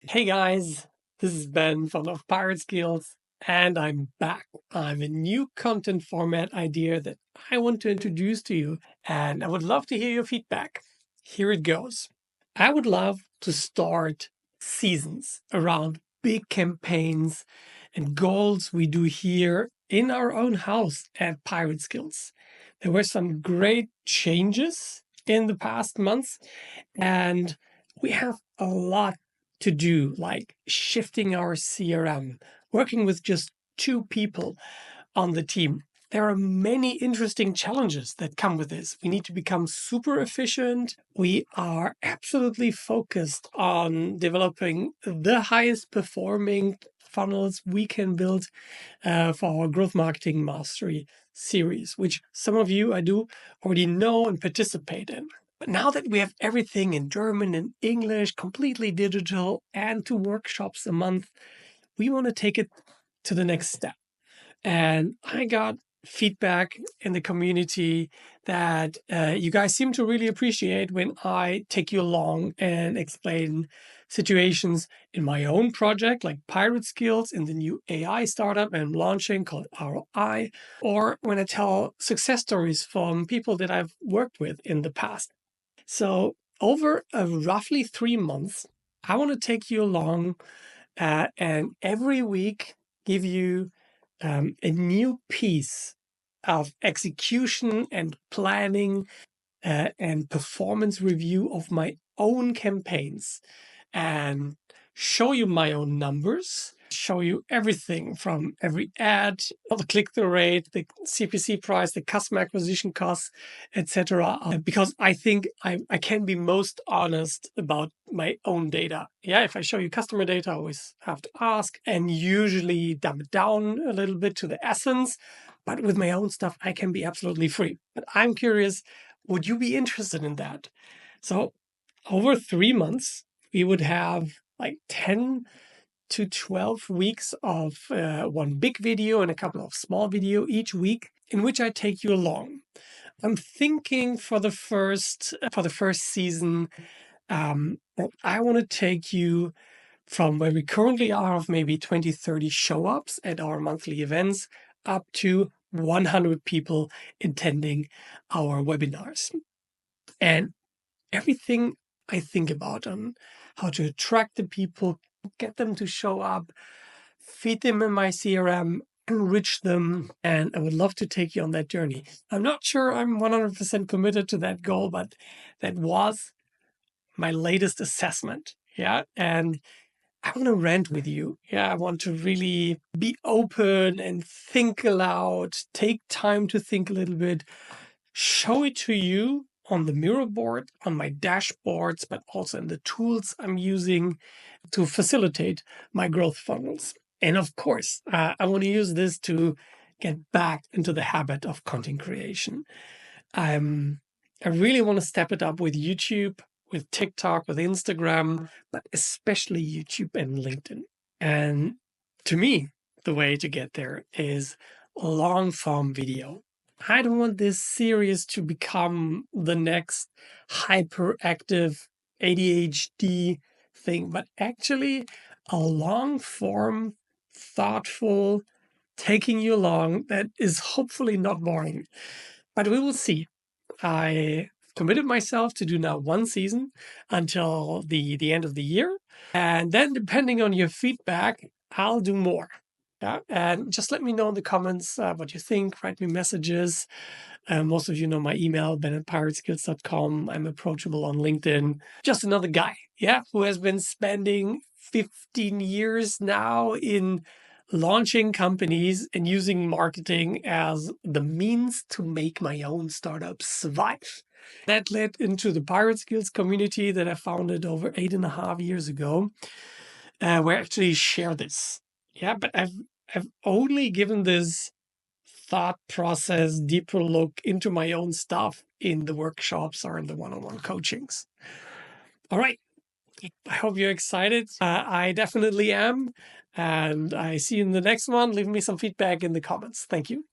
Hey guys, this is Ben from the Pirate Skills, and I'm back. I have a new content format idea that I want to introduce to you, and I would love to hear your feedback. Here it goes. I would love to start seasons around big campaigns and goals we do here in our own house at Pirate Skills. There were some great changes in the past months, and we have a lot to do, like shifting our CRM, working with just two people on the team. There are many interesting challenges that come with this. We need to become super efficient. We are absolutely focused on developing the highest performing funnels we can build for our growth marketing mastery series, which some of you I do already know and participate in. But now that we have everything in German and English, completely digital, and 2 workshops a month, we want to take it to the next step. And I got feedback in the community that you guys seem to really appreciate when I take you along and explain situations in my own project, like Pirate Skills, in the new AI startup I'm launching called ROI, or when I tell success stories from people that I've worked with in the past. So over roughly 3 months, I want to take you along and every week give you a new piece of execution and planning and performance review of my own campaigns and show you my own numbers, show you everything from every ad, the click-through rate, the CPC price, the customer acquisition costs, etc. Because I think I can be most honest about my own data. Yeah, if I show you customer data, I always have to ask and usually dumb it down a little bit to the essence. But with my own stuff, I can be absolutely free. But I'm curious, would you be interested in that? So over 3 months, we would have like 10 to 12 weeks of one big video and a couple of small video each week in which I take you along. I'm thinking for the first season that I want to take you from where we currently are of maybe 20, 30 show ups at our monthly events up to 100 people attending our webinars. And everything I think about on how to attract the people, get them to show up, feed them in my CRM, enrich them, and I would love to take you on that journey. I'm not sure I'm 100% committed to that goal, but that was my latest assessment. Yeah. And I want to rant with you. Yeah. I want to really be open and think aloud, take time to think a little bit, show it to you on the Miro board, on my dashboards, but also in the tools I'm using to facilitate my growth funnels. And of course, I want to use this to get back into the habit of content creation. I really want to step it up with YouTube, with TikTok, with Instagram, but especially YouTube and LinkedIn. And to me, the way to get there is long form video. I don't want this series to become the next hyperactive ADHD thing, but actually a long form, thoughtful, taking you along that is hopefully not boring. But we will see. I committed myself to do now one season until the end of the year. And then depending on your feedback, I'll do more. Yeah. And just let me know in the comments what you think. Write me messages. Most of you know my email, ben@pirateskills.com. I'm approachable on LinkedIn. Just another guy, yeah, who has been spending 15 years now in launching companies and using marketing as the means to make my own startup survive. That led into the Pirate Skills community that I founded over 8.5 years ago, where I actually share this. Yeah, but I've only given this thought process, deeper look into my own stuff in the workshops or in the one-on-one coachings. All right. I hope you're excited. I definitely am. And I see you in the next one. Leave me some feedback in the comments. Thank you.